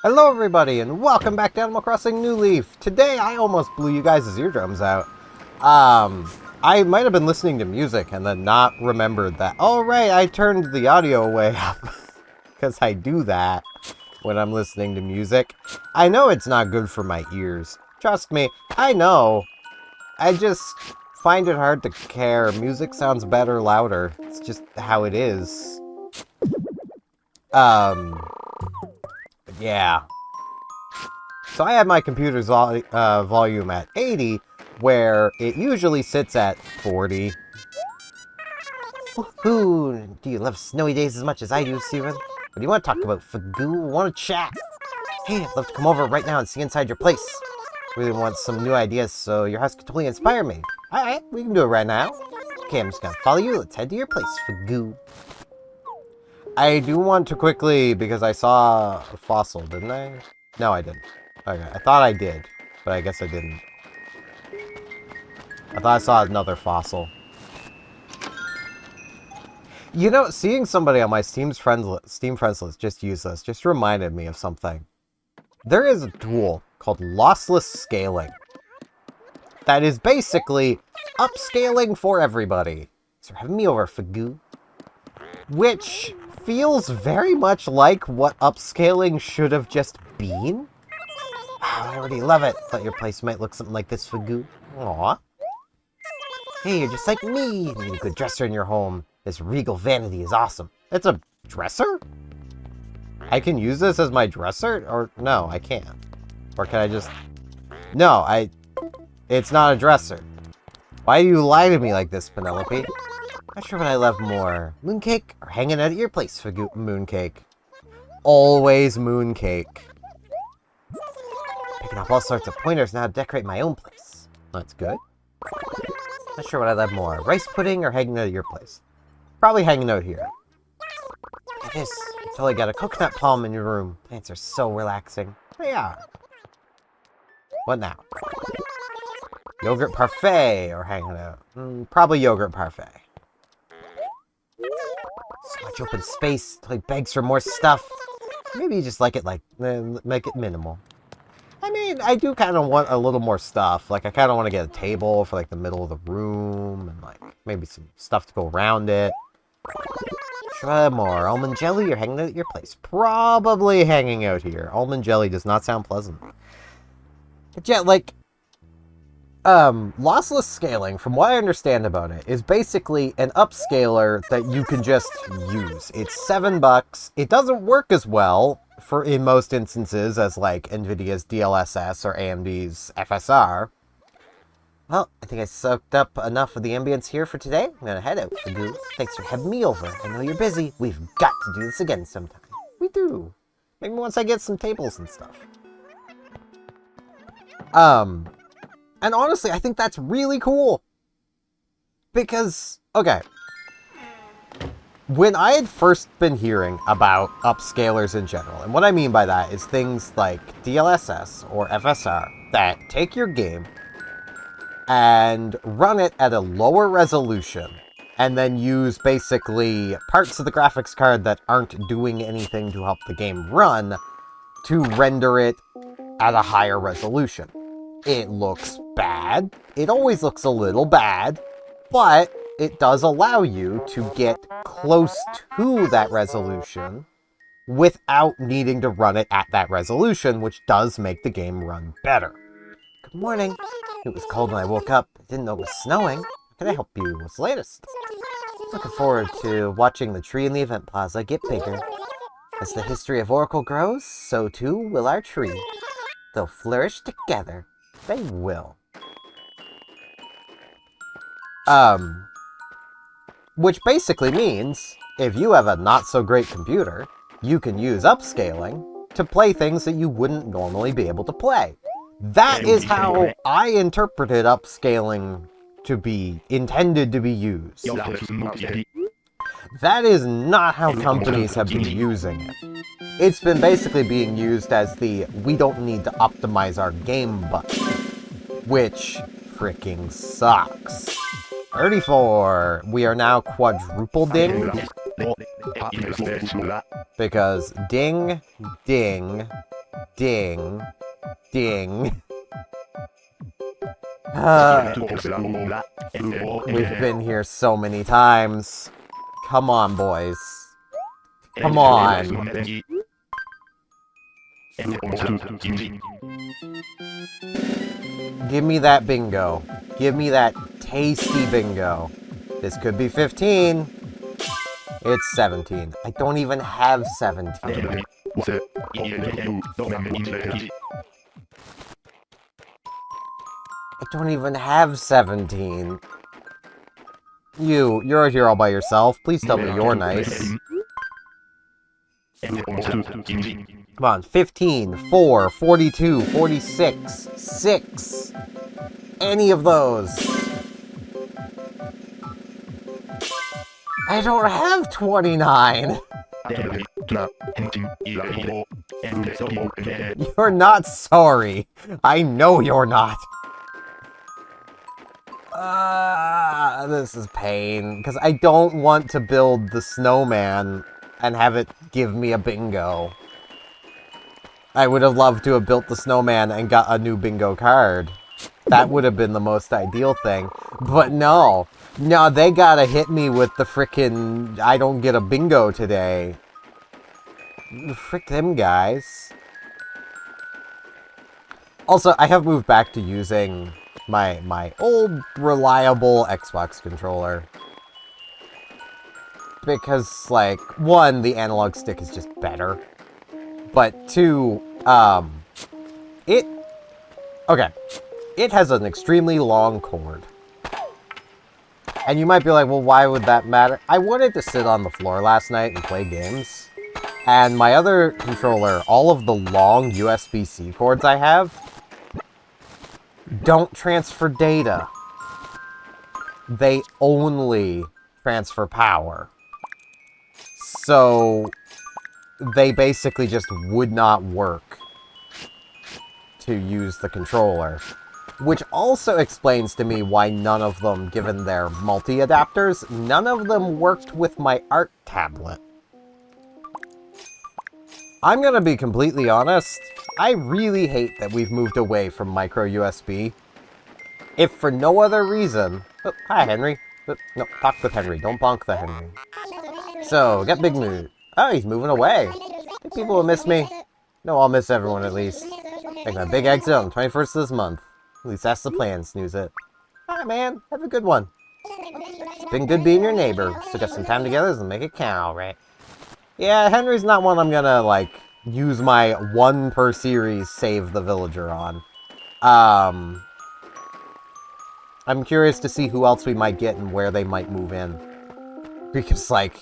Hello everybody, and welcome back to Animal Crossing New Leaf. Today, I almost blew you guys' eardrums out. I might have been listening to music and then not remembered that. Oh right, I turned the audio way up. Because I do that when I'm listening to music. I know it's not good for my ears. Trust me, I know. I just find it hard to care. Music sounds better louder. It's just how it is. Yeah. So I have my computer's volume at 80, where it usually sits at 40. Woohoo! Do you love snowy days as much as I do, Steven? What do you want to talk about, Fagoo? Want to chat? Hey, I'd love to come over right now and see inside your place. Really want some new ideas, so your house could totally inspire me. Alright, we can do it right now. Okay, I'm just gonna follow you. Let's head to your place, Fagoo. I do want to quickly, because I saw a fossil, didn't I? No, I didn't. Okay, I thought I did, but I guess I didn't. I thought I saw another fossil. You know, seeing somebody on my Steam friends list just use this just reminded me of something. There is a tool called lossless scaling that is basically upscaling for everybody. So have me over, Fagoo. Which feels very much like what upscaling should have just been. Oh, I already love it. Thought your place might look something like this, Fagoo. Aww. Hey, you're just like me. You need a good dresser in your home. This regal vanity is awesome. It's a dresser? I can use this as my dresser? Or no, I can't. Or can I just... No, it's not a dresser. Why do you lie to me like this, Penelope? Not sure what I love more, mooncake or hanging out at your place, Fagoo. Mooncake. Always mooncake. Picking up all sorts of pointers now to decorate my own place. That's good. Not sure what I love more, rice pudding or hanging out at your place. Probably hanging out here. Look at this. You totally got a coconut palm in your room. Plants are so relaxing. They are. What now? Yogurt parfait or hanging out. Probably yogurt parfait. So much open space, like begs for more stuff. Maybe you just like it make it minimal. I mean, I do kind of want a little more stuff. Like, I kind of want to get a table for, like, the middle of the room. And, like, maybe some stuff to go around it. Try more. Almond jelly or hanging out at your place? Probably hanging out here. Almond jelly does not sound pleasant. But yeah, like... lossless scaling, from what I understand about it, is basically an upscaler that you can just use. It's $7. It doesn't work as well in most instances as like NVIDIA's DLSS or AMD's FSR. Well, I think I soaked up enough of the ambience here for today. I'm gonna head out, Fagoo. Thanks for having me over. I know you're busy. We've got to do this again sometime. We do. Maybe once I get some tables and stuff. And honestly, I think that's really cool. Because, okay. When I had first been hearing about upscalers in general, and what I mean by that is things like DLSS or FSR that take your game and run it at a lower resolution and then use basically parts of the graphics card that aren't doing anything to help the game run to render it at a higher resolution. It looks bad. It always looks a little bad, but it does allow you to get close to that resolution without needing to run it at that resolution, which does make the game run better. Good morning. It was cold when I woke up. I didn't know it was snowing. How can I help you? What's the latest? Looking forward to watching the tree in the event plaza get bigger. As the history of Oracle grows, so too will our tree. They'll flourish together. They will. Which basically means, if you have a not-so-great computer, you can use upscaling to play things that you wouldn't normally be able to play. That is how I interpreted upscaling to be intended to be used. That is not how companies have been using it. It's been basically being used as the we don't need to optimize our game button, which freaking sucks. 34. We are now quadruple dinged. Because ding, ding, Ding. Ding. We've been here so many times. Come on, boys. Come on. Give me that bingo. Give me that tasty bingo. This could be 15. It's 17. I don't even have 17. I don't even have 17. You're here all by yourself. Please tell me you're nice. Come on, 15, 4, 42, 46, 6. Any of those. I don't have 29. You're not sorry. I know you're not. This is pain, because I don't want to build the snowman and have it give me a bingo. I would have loved to have built the snowman and got a new bingo card. That would have been the most ideal thing. But no. No, they gotta hit me with the frickin' I don't get a bingo today. Frick them guys. Also, I have moved back to using my old, reliable Xbox controller. Because, like, one, the analog stick is just better. But two, it has an extremely long cord. And you might be like, well, why would that matter? I wanted to sit on the floor last night and play games. And my other controller, all of the long USB-C cords I have, don't transfer data. They only transfer power. So they basically just would not work to use the controller. Which also explains to me why none of them, given their multi-adapters, none of them worked with my art tablet. I'm gonna be completely honest, I really hate that we've moved away from micro USB. If for no other reason... Oh, hi, Henry. Oh, no, talk with Henry. Don't bonk the Henry. So, get big mood. Oh, he's moving away. Think people will miss me? No, I'll miss everyone at least. Make my big exit on the 21st of this month. At least that's the plan, snooze it. Alright, man. Have a good one. It's been good being your neighbor. Still got some time together, so make it count, alright? Yeah, Henry's not one I'm gonna, like, use my one per series save the villager on. I'm curious to see who else we might get and where they might move in. Because, like,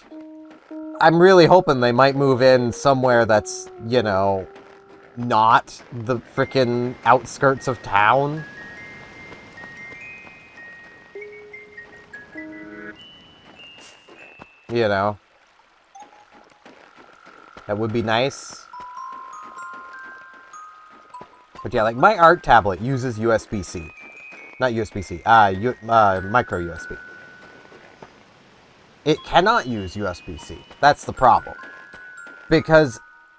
I'm really hoping they might move in somewhere that's, you know, not the frickin' outskirts of town. You know. That would be nice. But yeah, like, my art tablet uses USB-C. Not USB-C, micro USB. It cannot use USB-C. That's the problem. Because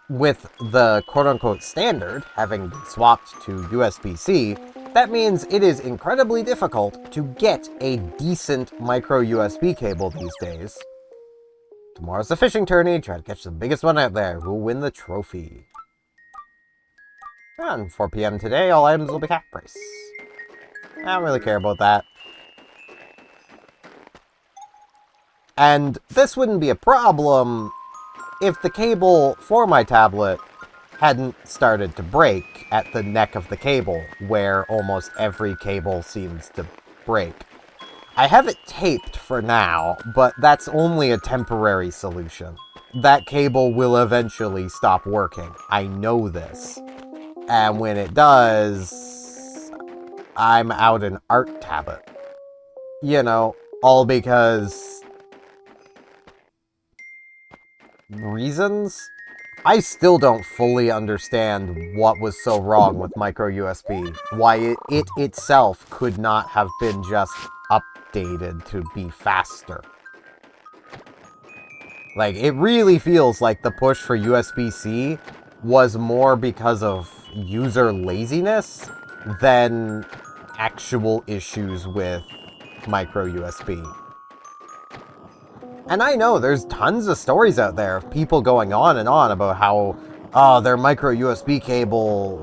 with the quote-unquote standard having been swapped to USB-C, that means it is incredibly difficult to get a decent micro USB cable these days. Tomorrow's the fishing tourney. Try to catch the biggest one out there. Who'll win the trophy? And 4 p.m. today, all items will be half price. I don't really care about that. And this wouldn't be a problem if the cable for my tablet hadn't started to break at the neck of the cable, where almost every cable seems to break. I have it taped for now, but that's only a temporary solution. That cable will eventually stop working. I know this. And when it does, I'm out an art tablet. You know, all because... reasons? I still don't fully understand what was so wrong with micro USB. Why it itself could not have been just updated to be faster. Like, it really feels like the push for USB-C was more because of user laziness than actual issues with micro USB. And I know there's tons of stories out there of people going on and on about how, oh, their micro USB cable,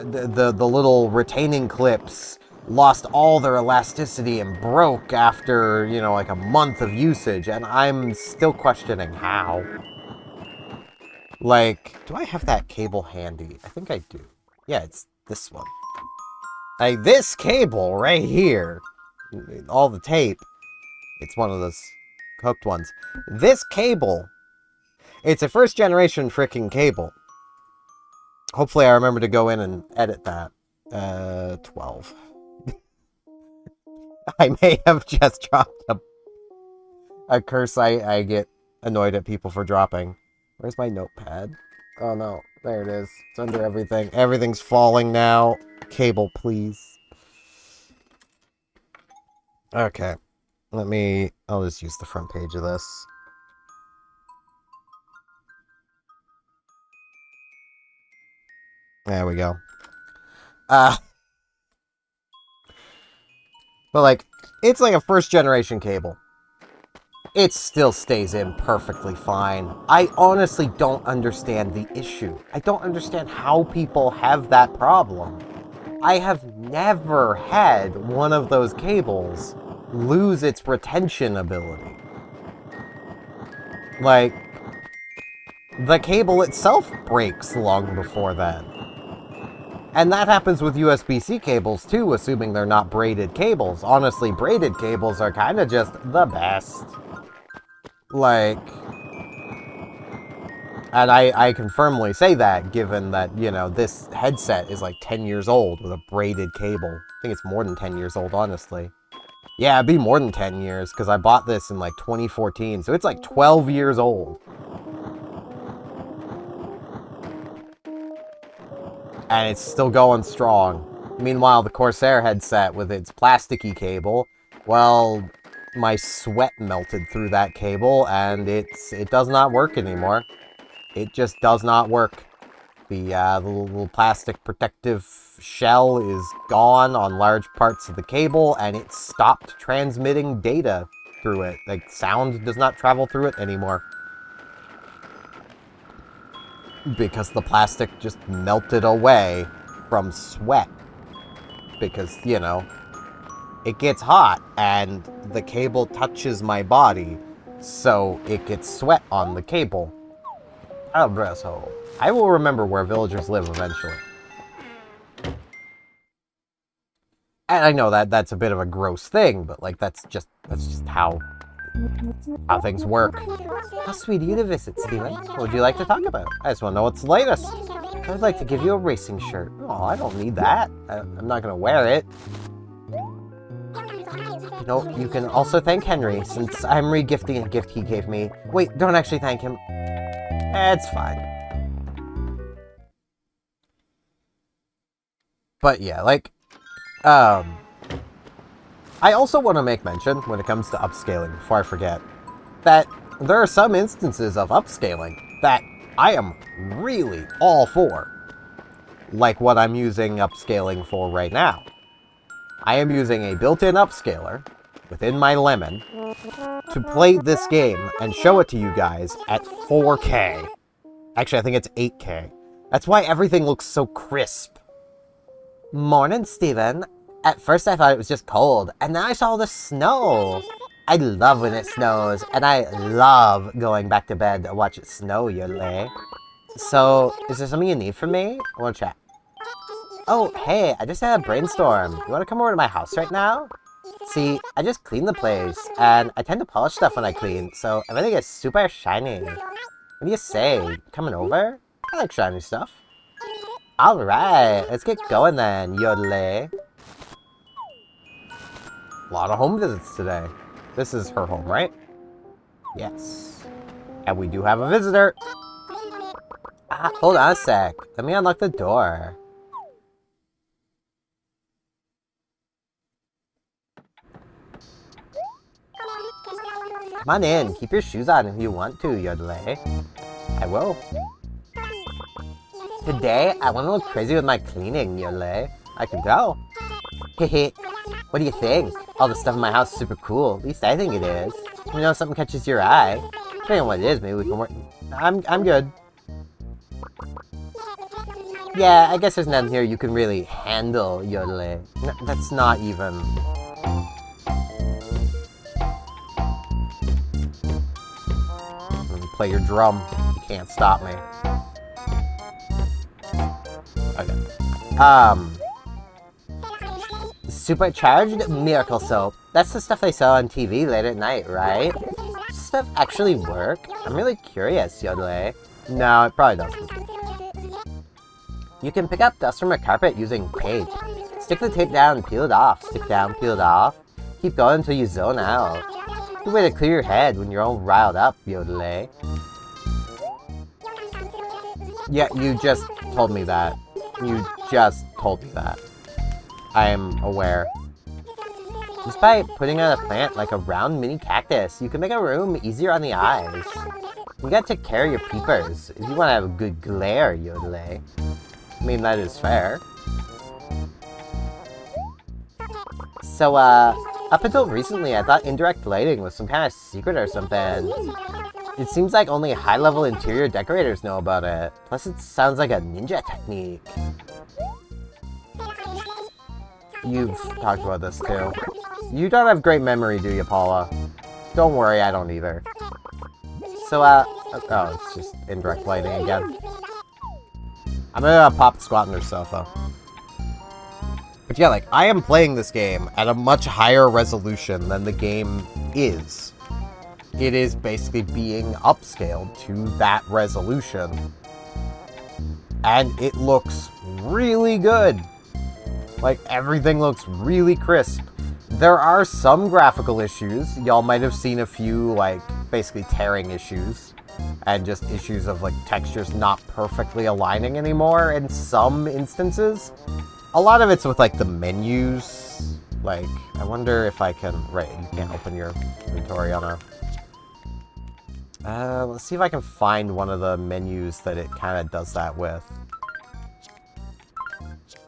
the little retaining clips lost all their elasticity and broke after, you know, like a month of usage. And I'm still questioning how. Like, do I have that cable handy? I think I do. Yeah, it's this one. Like, this cable right here, all the tape, it's one of those hooked ones. This cable, it's a first generation freaking cable. Hopefully I remember to go in and edit that. 12. I may have just dropped a curse I get annoyed at people for dropping. Where's my notepad? Oh no, there it is. It's under everything. Everything's falling now. Cable, please. Okay. I'll just use the front page of this. There we go. But like, it's like a first generation cable. It still stays in perfectly fine. I honestly don't understand the issue. I don't understand how people have that problem. I have never had one of those cables lose its retention ability. Like, the cable itself breaks long before then. And that happens with USB-C cables too, assuming they're not braided cables. Honestly, braided cables are kind of just the best. Like, and I can firmly say that, given that, you know, this headset is like 10 years old with a braided cable. I think it's more than 10 years old, honestly. Yeah, it'd be more than 10 years, because I bought this in like 2014, so it's like 12 years old. And it's still going strong. Meanwhile, the Corsair headset with its plasticky cable, well, my sweat melted through that cable, and it does not work anymore. It just does not work. The little plastic protective shell is gone on large parts of the cable, and it stopped transmitting data through it. Like, sound does not travel through it anymore. Because the plastic just melted away from sweat. Because, you know, it gets hot, and the cable touches my body, so it gets sweat on the cable. Abrazo. I will remember where villagers live eventually. And I know that's a bit of a gross thing, but like that's just how things work. How sweet of you to visit, Steven. What would you like to talk about? I just want to know what's the latest. I would like to give you a racing shirt. Oh, I don't need that. I'm not going to wear it. You know, you can also thank Henry, since I'm re-gifting a gift he gave me. Wait, don't actually thank him. It's fine. But yeah, like, I also want to make mention, when it comes to upscaling, before I forget, that there are some instances of upscaling that I am really all for. Like what I'm using upscaling for right now. I am using a built-in upscaler within my Lemon to play this game and show it to you guys at 4K. Actually, I think it's 8K. That's why everything looks so crisp. Morning, Steven. At first I thought it was just cold, and then I saw the snow. I love when it snows, and I love going back to bed to watch it snow, Yodel. So, is there something you need from me? I want to chat. Oh, hey, I just had a brainstorm. You want to come over to my house right now? See, I just cleaned the place, and I tend to polish stuff when I clean, so everything is super shiny. What do you say? Coming over? I like shiny stuff. Alright, let's get going then, Yodel. A lot of home visits today. This is her home, right? Yes. And we do have a visitor. Hold on a sec. Let me unlock the door. Come on in. Keep your shoes on if you want to, Yodel. I will. Today, I went a little crazy with my cleaning, Yole. I can tell. Hehe. What do you think? All the stuff in my house is super cool. At least I think it is. You know, if something catches your eye. Depending on what it is, maybe we can work... I'm good. Yeah, I guess there's nothing here you can really handle, Yodele. No, that's not even... Play your drum. You can't stop me. Okay. Supercharged miracle soap. That's the stuff they sell on TV late at night, right? Does this stuff actually work? I'm really curious, Yodele. No, it probably doesn't. You can pick up dust from a carpet using tape. Stick the tape down and peel it off. Stick down, peel it off. Keep going until you zone out. Good way to clear your head when you're all riled up, Yodele. Yeah, you just told me that. You just told me that. I am aware. Just by putting on a plant like a round mini cactus, you can make a room easier on the eyes. You gotta take care of your peepers if you want to have a good glare, Yodele. I mean, that is fair. So, up until recently, I thought indirect lighting was some kind of secret or something. It seems like only high-level interior decorators know about it. Plus, it sounds like a ninja technique. You've talked about this, too. You don't have great memory, do you, Paula? Don't worry, I don't either. So, oh, it's just indirect lighting again. I'm gonna pop squat on her sofa. But yeah, like, I am playing this game at a much higher resolution than the game is. It is basically being upscaled to that resolution. And it looks really good. Like, everything looks really crisp. There are some graphical issues. Y'all might have seen a few, like, basically tearing issues. And just issues of, like, textures not perfectly aligning anymore in some instances. A lot of it's with, like, the menus. Like, I wonder if I can... Right, you can't open your inventory on a... let's see if I can find one of the menus that it kind of does that with.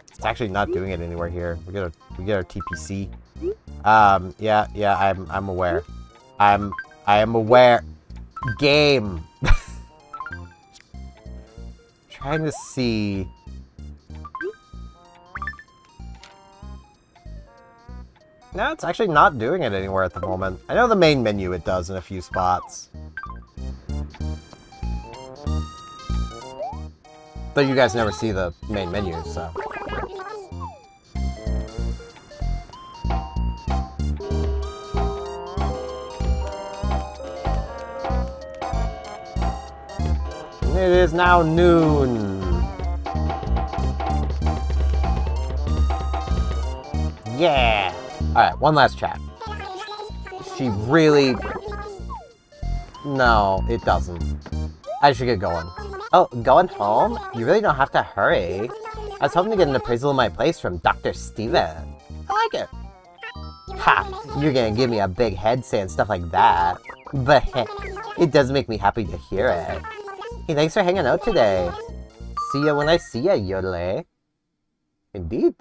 It's actually not doing it anywhere here. We get our TPC. Yeah, I'm aware. I am aware. Game. Trying to see. No, it's actually not doing it anywhere at the moment. I know the main menu it does in a few spots. But you guys never see the main menu, so. It is now noon. Yeah. Alright, one last chat. She really... No, it doesn't. I should get going. Oh, going home? You really don't have to hurry. I was hoping to get an appraisal of my place from Dr. Steven. I like it. Ha! You're gonna give me a big head saying stuff like that. But it does make me happy to hear it. Hey, thanks for hanging out today. See ya when I see ya, Yodele. Indeed.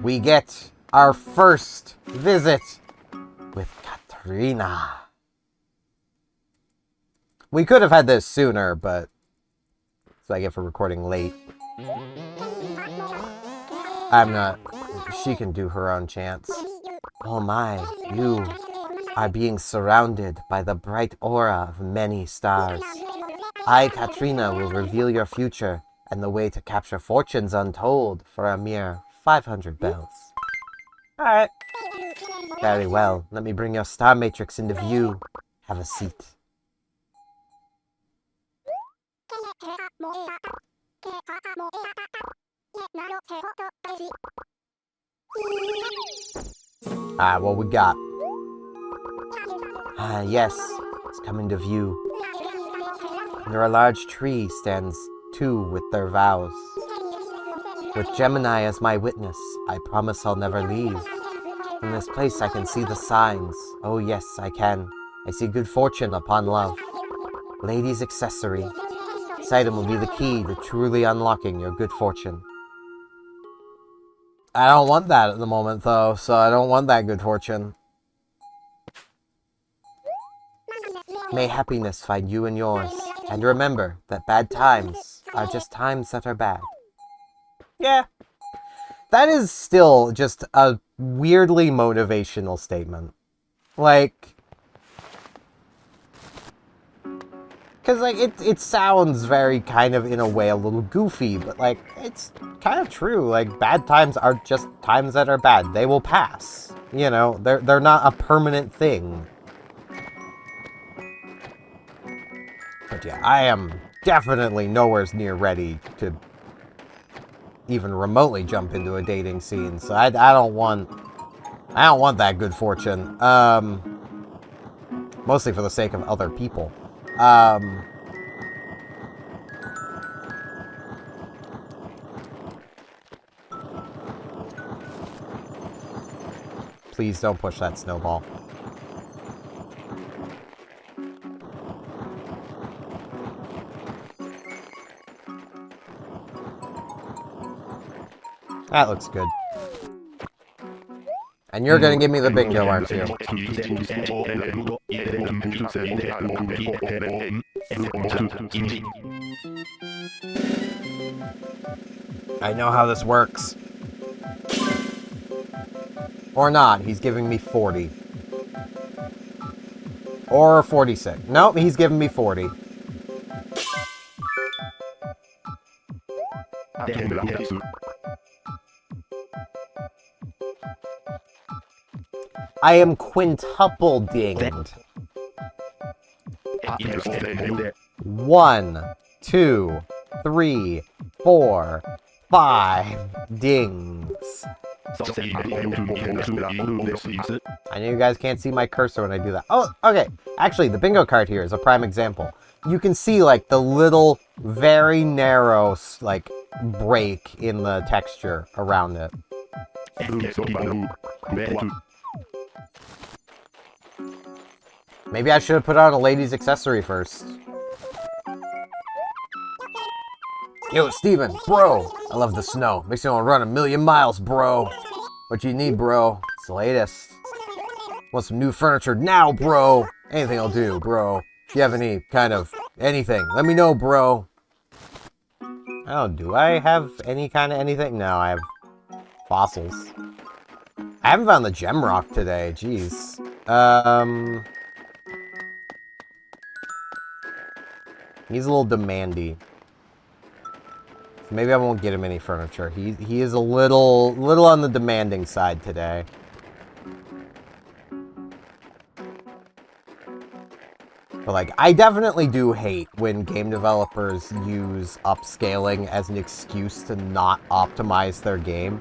We get our first visit with Katrina. We could have had this sooner, but that's what I get for recording late. I'm not. She can do her own chants. Oh my, you are being surrounded by the bright aura of many stars. I, Katrina, will reveal your future and the way to capture fortunes untold for a mere 500 bells. Alright. Very well. Let me bring your star matrix into view. Have a seat. What we got? Yes. It's coming to view. Under a large tree stands two with their vows. With Gemini as my witness, I promise I'll never leave. In this place I can see the signs. Oh yes, I can. I see good fortune upon love. Lady's accessory. This item will be the key to truly unlocking your good fortune. I don't want that at the moment, though, so I don't want that good fortune. May happiness find you and yours. And remember that bad times are just times that are bad. Yeah. That is still just a weirdly motivational statement. Like... Because, like, it sounds very kind of, in a way, a little goofy, but, like, it's kind of true. Like, bad times are just times that are bad. They will pass. You know, they're not a permanent thing. But yeah, I am definitely nowhere near ready to even remotely jump into a dating scene, so I don't want that good fortune. Mostly for the sake of other people. Please don't push that snowball. That looks good. And you're gonna give me the bingo, aren't you? I know how this works. Or not. He's giving me 40. Or 46. Nope, he's giving me 40. I am quintuple dinged. 1, 2, 3, 4, 5 dings. I know you guys can't see my cursor when I do that. Oh, okay. Actually, the bingo card here is a prime example. You can see, like, the little, very narrow, like, break in the texture around it. Maybe I should have put on a lady's accessory first. Yo, Steven, bro! I love the snow. Makes me want to run 1,000,000 miles, bro. What you need, bro? It's the latest. Want some new furniture now, bro? Anything will do, bro. If you have any kind of anything, let me know, bro. Oh, do I have any kind of anything? No, I have fossils. I haven't found the gem rock today. Jeez. He's a little demandy. So maybe I won't get him any furniture. He is a little on the demanding side today. But, like, I definitely do hate when game developers use upscaling as an excuse to not optimize their game.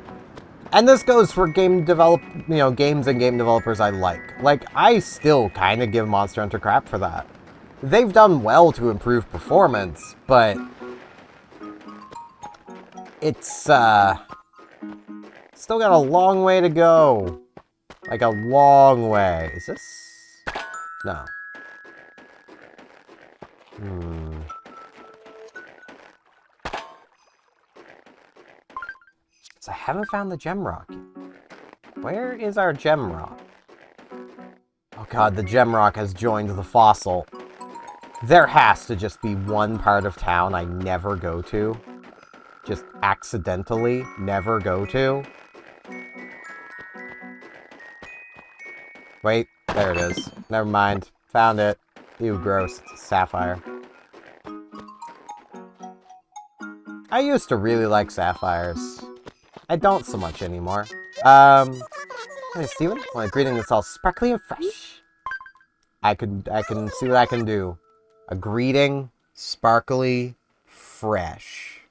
And this goes for games and game developers I like. Like, I still kind of give Monster Hunter crap for that. They've done well to improve performance, but it's, still got a long way to go. Like, a long way. Is this? No. So I haven't found the gem rock yet. Where is our gem rock? Oh god, the gem rock has joined the fossil. There has to just be one part of town I never go to. Just accidentally never go to. Wait, there it is. Never mind. Found it. Ew, gross. It's a sapphire. I used to really like sapphires. I don't so much anymore. Hey, Steven? Want a greeting that's all sparkly and fresh? I can see what I can do. A greeting, sparkly, fresh.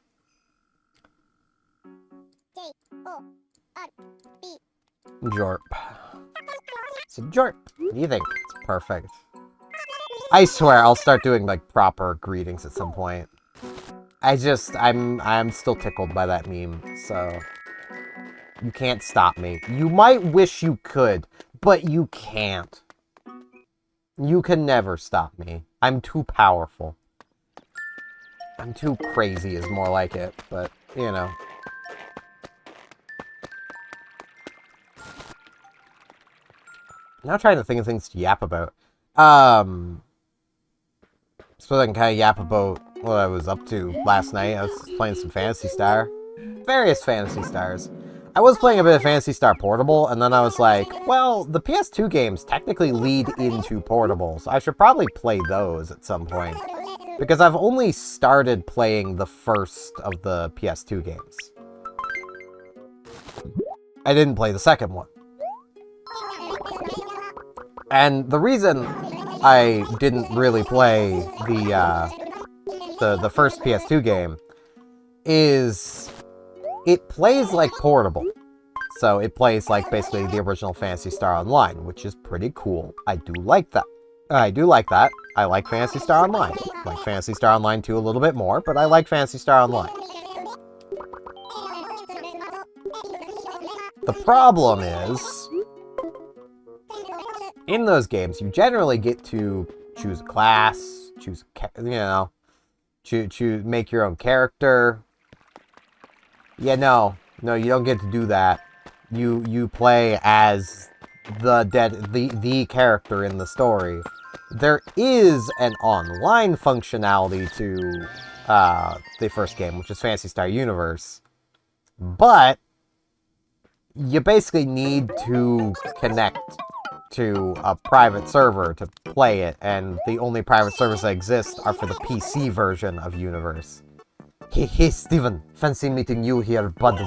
Jorp. So Jorp, what do you think? It's perfect. I swear I'll start doing, like, proper greetings at some point. I'm still tickled by that meme, so. You can't stop me. You might wish you could, but you can't. You can never stop me. I'm too powerful. I'm too crazy is more like it, but, you know. Now trying to think of things to yap about. Suppose I can kind of yap about what I was up to last night. I was playing some Phantasy Star. Various Phantasy Stars. I was playing a bit of Phantasy Star Portable, and then I was like, well, the PS2 games technically lead into Portable, so I should probably play those at some point. Because I've only started playing the first of the PS2 games. I didn't play the second one. And the reason I didn't really play the first PS2 game is it plays like Portable. So it plays like basically the original Phantasy Star Online, which is pretty cool. I do like that. I like Phantasy Star Online. I like Phantasy Star Online 2 a little bit more, but I like Phantasy Star Online. The problem is, in those games, you generally get to choose a class, make your own character. Yeah, no, you don't get to do that. You play as the character in the story. There is an online functionality to the first game, which is Phantasy Star Universe, but you basically need to connect to a private server to play it, and the only private servers that exist are for the PC version of Universe. Hey, Steven, fancy meeting you here, bud.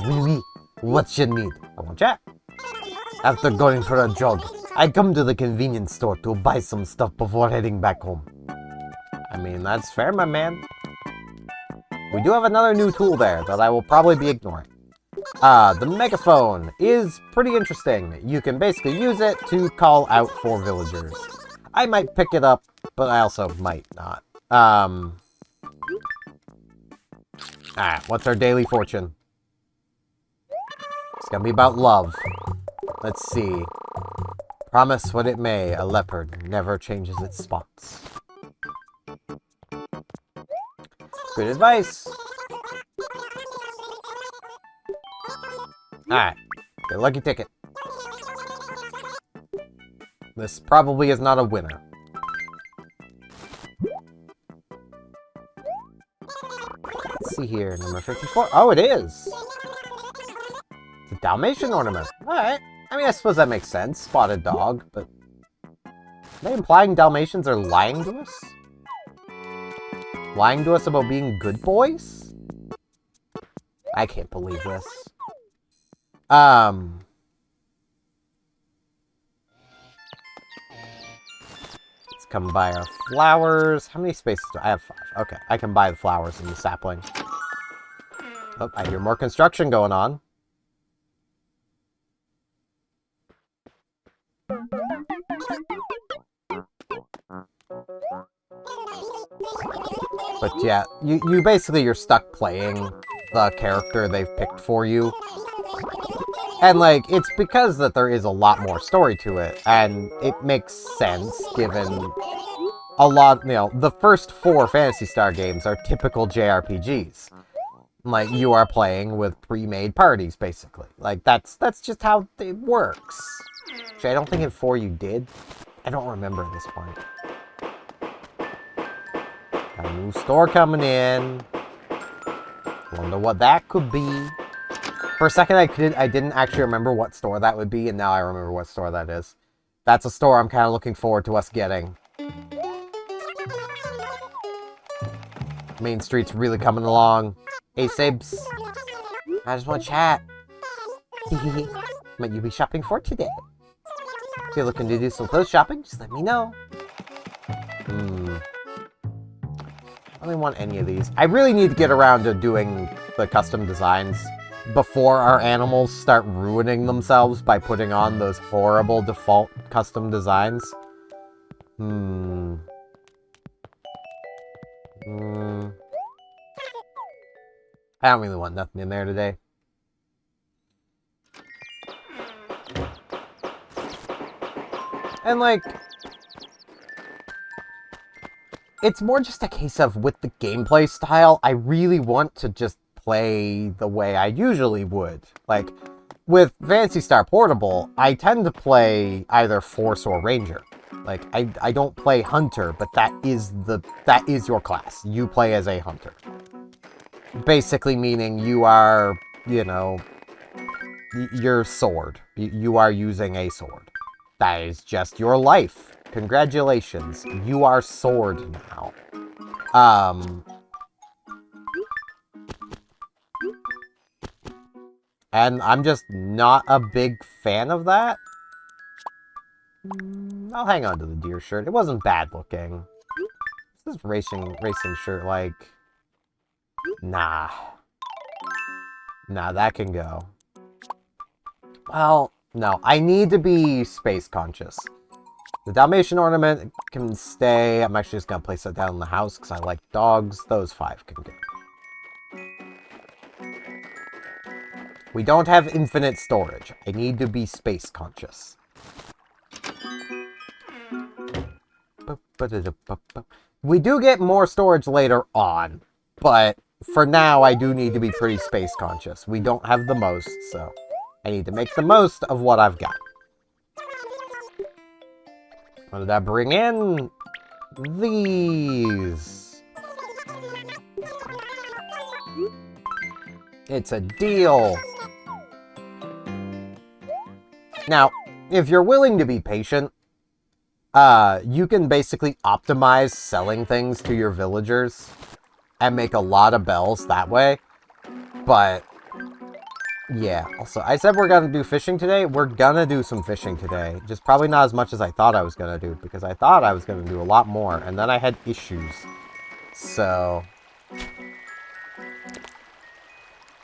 What you need? I want chat. After going for a jog, I come to the convenience store to buy some stuff before heading back home. I mean, that's fair, my man. We do have another new tool there that I will probably be ignoring. The megaphone is pretty interesting. You can basically use it to call out for villagers. I might pick it up, but I also might not. What's our daily fortune? It's gonna be about love. Let's see. Promise what it may, a leopard never changes its spots. Good advice. Alright, get a lucky ticket. This probably is not a winner. Let's see here, number 54. Oh, it is! It's a Dalmatian ornament. Alright. I mean, I suppose that makes sense. Spotted dog, but... Are they implying Dalmatians are lying to us? Lying to us about being good boys? I can't believe this. Let's come buy our flowers. How many spaces do I have? 5. Okay, I can buy the flowers and the sapling. Oh, I hear more construction going on. But yeah, you basically, you're stuck playing the character they've picked for you. And, like, it's because that there is a lot more story to it, and it makes sense, given a lot, the first 4 Phantasy Star games are typical JRPGs. Like, you are playing with pre-made parties, basically. Like, that's just how it works. Which I don't think in 4 you did. I don't remember at this point. Got a new store coming in. Wonder what that could be. For a second, I didn't actually remember what store that would be, and now I remember what store that is. That's a store I'm kind of looking forward to us getting. Main Street's really coming along. Hey, Sibs. I just want to chat. Might you be shopping for today? If you're looking to do some clothes shopping, just let me know. I don't really want any of these. I really need to get around to doing the custom designs before our animals start ruining themselves by putting on those horrible default custom designs. I don't really want nothing in there today. And, like, it's more just a case of, with the gameplay style, I really want to just play the way I usually would. Like, with Phantasy Star Portable, I tend to play either Force or Ranger. Like, I don't play Hunter, but that is your class. You play as a Hunter. Basically meaning you are, you know, your sword. You are using a sword. That is just your life. Congratulations. You are sword now. And I'm just not a big fan of that. I'll hang on to the deer shirt. It wasn't bad looking. This racing shirt, like... Nah. Nah, that can go. Well, no. I need to be space conscious. The Dalmatian ornament can stay. I'm actually just going to place that down in the house because I like dogs. Those 5 can go. We don't have infinite storage. I need to be space conscious. We do get more storage later on, but for now I do need to be pretty space conscious. We don't have the most, so I need to make the most of what I've got. What did I bring in? These. It's a deal. Now, if you're willing to be patient, you can basically optimize selling things to your villagers and make a lot of bells that way. But, yeah. Also, I said we're gonna do fishing today. We're gonna do some fishing today. Just probably not as much as I thought I was gonna do, because I thought I was gonna do a lot more, and then I had issues. So...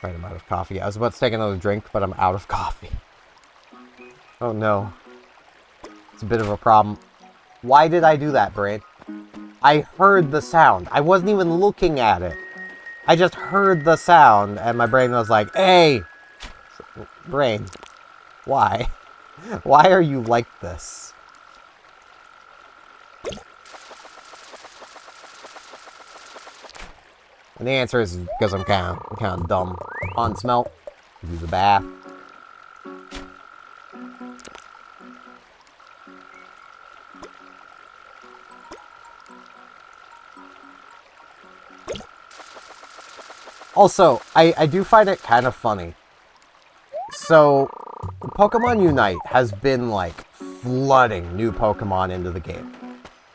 Right, I'm out of coffee. I was about to take another drink, but I'm out of coffee. Oh no. It's a bit of a problem. Why did I do that, brain? I heard the sound. I wasn't even looking at it. I just heard the sound, and my brain was like, hey! Brain, why? Why are you like this? And the answer is because I'm kind of dumb. On smelt, do the bath. Also, I do find it kind of funny. So, Pokemon Unite has been, like, flooding new Pokemon into the game.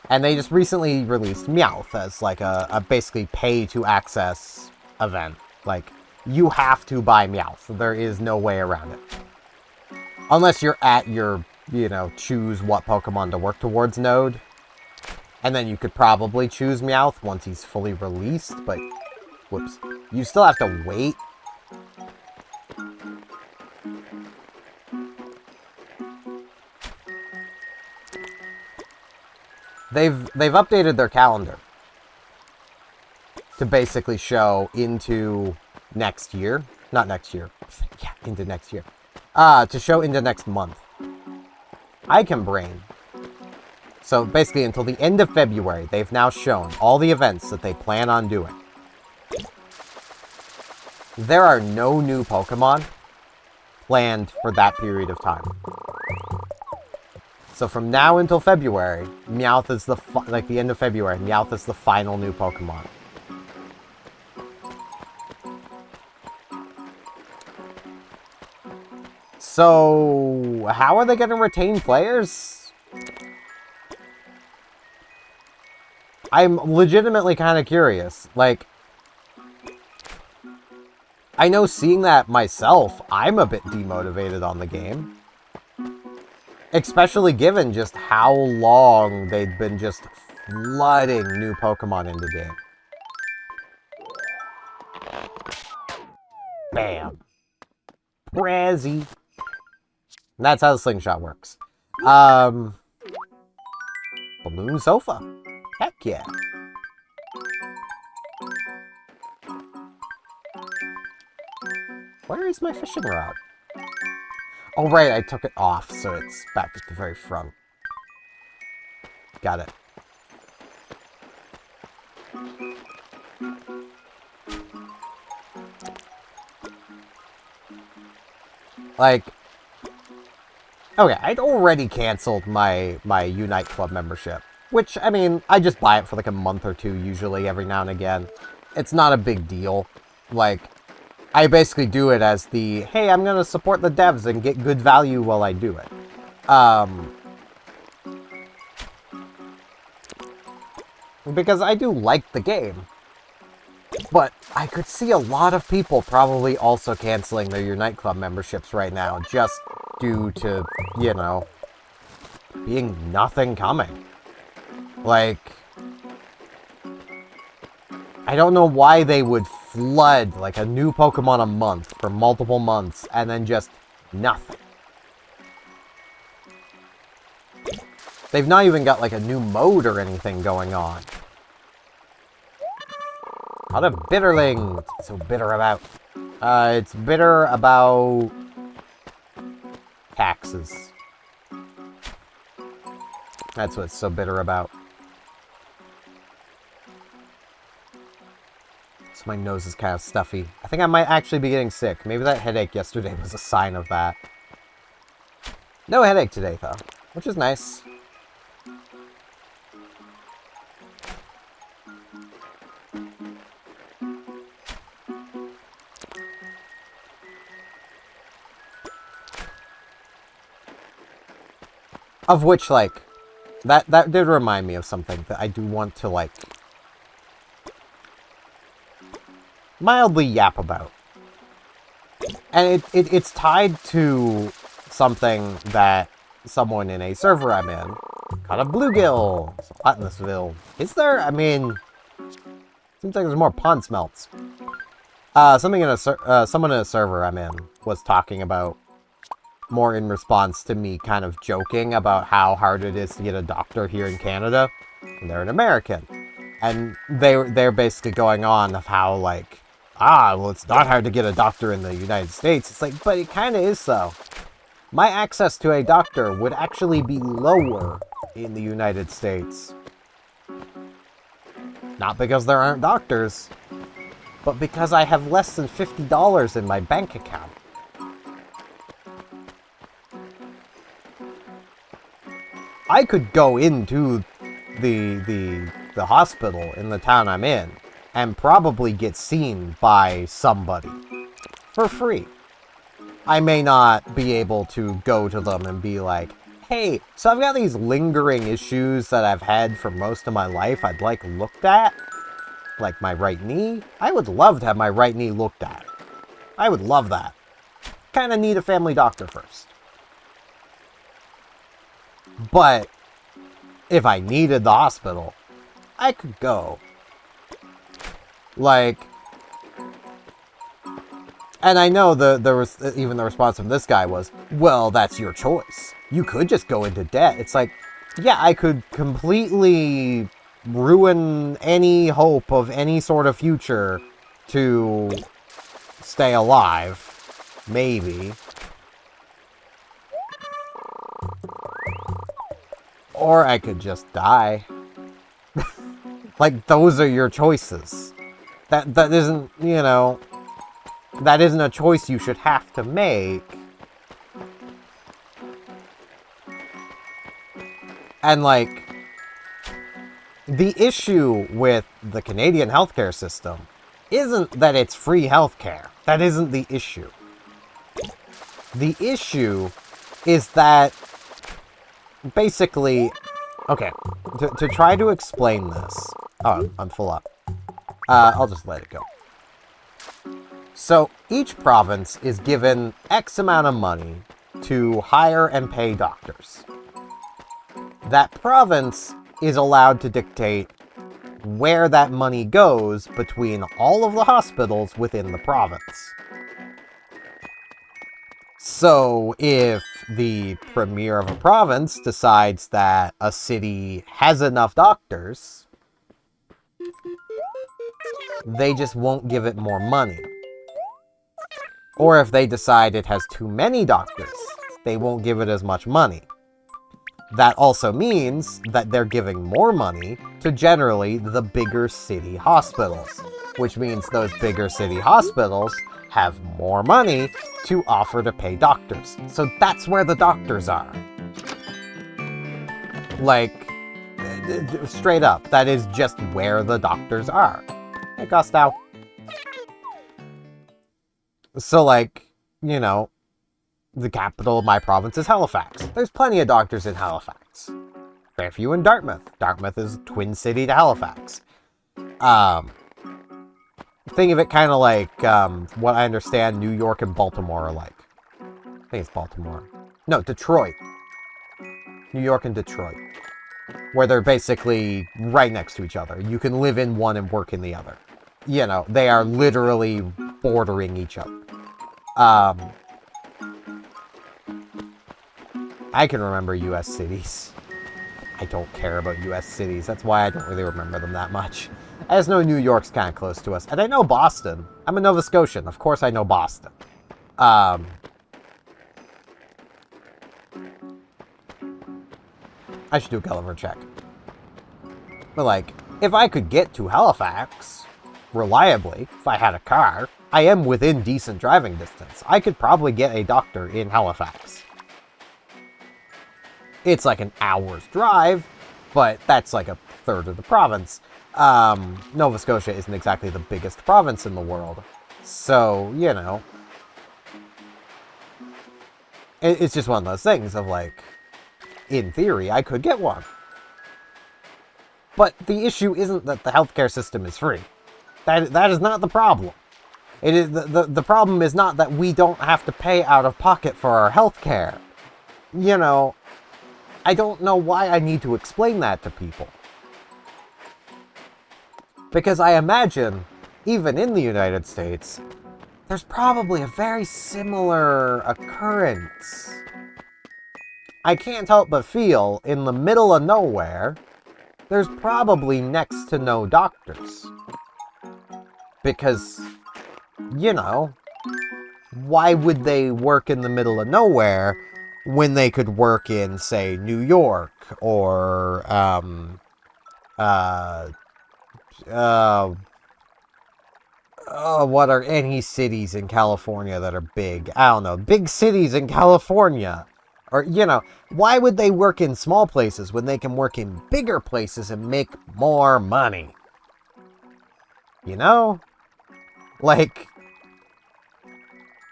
And they just recently released Meowth as, like, a basically pay-to-access event. Like, you have to buy Meowth. There is no way around it. Unless you're at your, you know, choose what Pokemon to work towards node. And then you could probably choose Meowth once he's fully released, but... Whoops. You still have to wait. They've updated their calendar to basically show into next year. Not next year. Yeah, into next year. To show into next month. I can brain. So basically until the end of February, they've now shown all the events that they plan on doing. There are no new Pokemon planned for that period of time. So from now until February, Meowth is like the end of February, Meowth is the final new Pokemon. So, how are they going to retain players? I'm legitimately kind of curious. Like, I know seeing that myself, I'm a bit demotivated on the game. Especially given just how long they've been just flooding new Pokemon into the game. Bam. Prezzy. And that's how the slingshot works. Balloon sofa. Heck yeah. Where is my fishing rod? Oh, right, I took it off, so it's back at the very front. got it. Like, okay, I'd already canceled my Unite Club membership. Which, I mean, I just buy it for like a month or two, usually, every now and again. It's not a big deal. Like, I basically do it as the, hey, I'm going to support the devs and get good value while I do it. Because I do like the game. But I could see a lot of people probably also canceling their Unite Club memberships right now, just due to, you know, being nothing coming. Like, I don't know why they would flood, like, a new Pokemon a month for multiple months, and then just nothing. They've not even got, like, a new mode or anything going on. What a bitterling! What's it so bitter about? It's bitter about taxes. That's what it's so bitter about. So my nose is kind of stuffy. I think I might actually be getting sick. Maybe that headache yesterday was a sign of that. No headache today, though, which is nice. Of which, like, that did remind me of something that I do want to, like, mildly yap about. And it's tied to something that someone in a server I'm in called a bluegill. It's hot in thisville. Is there? I mean, seems like there's more pond smelts. Someone in a server I'm in was talking about, more in response to me kind of joking about how hard it is to get a doctor here in Canada. And they're an American. And they're basically going on of how, like, well, it's not hard to get a doctor in the United States. It's like, but it kind of is so. My access to a doctor would actually be lower in the United States. Not because there aren't doctors, but because I have less than $50 in my bank account. I could go into the hospital in the town I'm in and probably get seen by somebody for free. I may not be able to go to them and be like, hey, so I've got these lingering issues that I've had for most of my life I'd like looked at. Like my right knee. I would love to have my right knee looked at. I would love that. Kind of need a family doctor first. But if I needed the hospital, I could go. Like, and I know even the response from this guy was, well, that's your choice. You could just go into debt. It's like, yeah, I could completely ruin any hope of any sort of future to stay alive. Maybe. Or I could just die. Like, those are your choices. That isn't, you know, that isn't a choice you should have to make. And, like, the issue with the Canadian healthcare system isn't that it's free healthcare. That isn't the issue. The issue is that basically, okay, to try to explain this. Oh, I'm full up. I'll just let it go. So, each province is given X amount of money to hire and pay doctors. That province is allowed to dictate where that money goes between all of the hospitals within the province. So, if the premier of a province decides that a city has enough doctors, they just won't give it more money. Or if they decide it has too many doctors, they won't give it as much money. that also means that they're giving more money to generally the bigger city hospitals, which means those bigger city hospitals have more money to offer to pay doctors. So that's where the doctors are. Like, straight up, that is just where the doctors are. Hey, Gustav. So, like, you know, the capital of my province is Halifax. There's plenty of doctors in Halifax. Very few in Dartmouth. Dartmouth is a twin city to Halifax. Think of it kind of like what I understand New York and Baltimore are like. I think it's Baltimore. No, Detroit. New York and Detroit. Where they're basically right next to each other. You can live in one and work in the other. You know, they are literally bordering each other. I can remember U.S. cities. I don't care about U.S. cities. That's why I don't really remember them that much. I just know New York's kind of close to us. And I know Boston. I'm a Nova Scotian. Of course I know Boston. I should do a Gulliver check. But, like, if I could get to Halifax reliably, if I had a car, I am within decent driving distance. I could probably get a doctor in Halifax. It's like an hour's drive, but that's like a third of the province. Nova Scotia isn't exactly the biggest province in the world. So, you know, it's just one of those things of like, in theory, I could get one. But the issue isn't that the healthcare system is free. That is not the problem. It is the problem is not that we don't have to pay out of pocket for our healthcare. You know, I don't know why I need to explain that to people. Because I imagine, even in the United States, there's probably a very similar occurrence. I can't help but feel, in the middle of nowhere, there's probably next to no doctors. Because, you know, why would they work in the middle of nowhere when they could work in, say, New York or, what are any cities in California that are big? I don't know. Big cities in California. Or, you know, why would they work in small places when they can work in bigger places and make more money? You know? Like,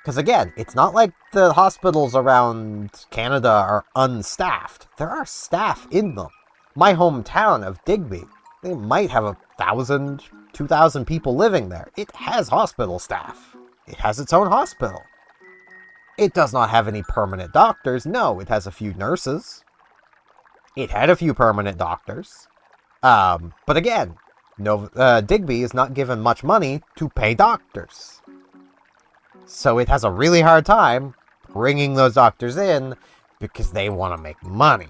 because again, it's not like the hospitals around Canada are unstaffed. There are staff in them. My hometown of Digby, they might have 1,000, 2,000 people living there. It has hospital staff. It has its own hospital. It does not have any permanent doctors. No, it has a few nurses. It had a few permanent doctors. But again, Digby is not given much money to pay doctors. So it has a really hard time bringing those doctors in because they want to make money.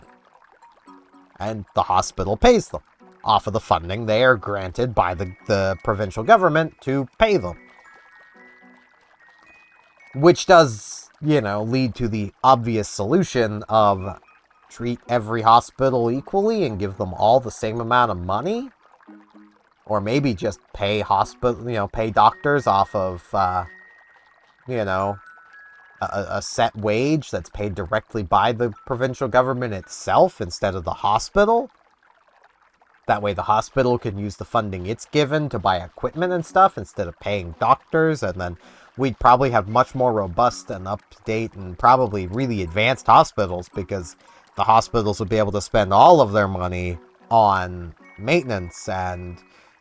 And the hospital pays them off of the funding they are granted by the provincial government to pay them. Which does, you know, lead to the obvious solution of treat every hospital equally and give them all the same amount of money. Or maybe just pay pay doctors off of, a set wage that's paid directly by the provincial government itself instead of the hospital. That way the hospital can use the funding it's given to buy equipment and stuff instead of paying doctors, and then we'd probably have much more robust and up-to-date and probably really advanced hospitals because the hospitals would be able to spend all of their money on maintenance and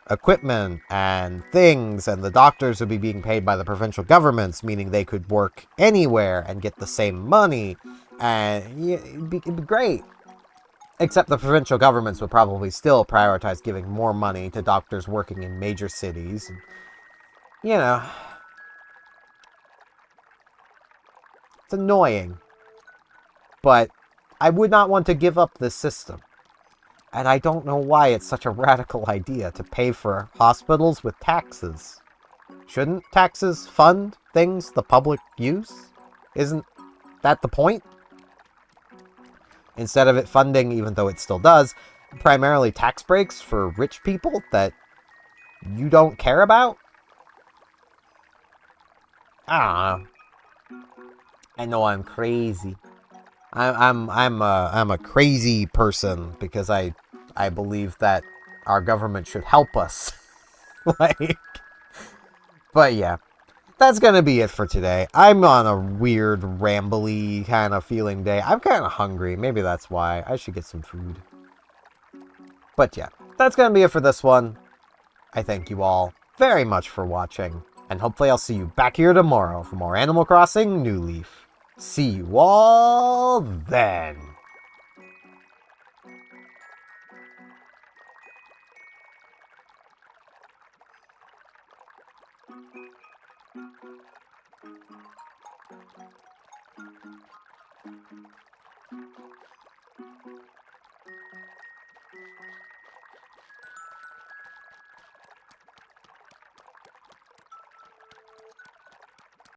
equipment and things, and the doctors would be being paid by the provincial governments, meaning they could work anywhere and get the same money, and it'd be great. Except the provincial governments would probably still prioritize giving more money to doctors working in major cities. And, you know, it's annoying. But I would not want to give up this system. And I don't know why it's such a radical idea to pay for hospitals with taxes. Shouldn't taxes fund things the public use? Isn't that the point? instead of it funding, even though it still does, primarily tax breaks for rich people that you don't care about. I don't know. I know I'm crazy. I'm a crazy person because I believe that our government should help us. Like, but yeah, that's gonna be it for today. I'm on a weird, rambly kind of feeling day. I'm kind of hungry. Maybe that's why. I should get some food. But yeah, that's gonna be it for this one. I thank you all very much for watching, and hopefully I'll see you back here tomorrow for more Animal Crossing New Leaf. See you all then.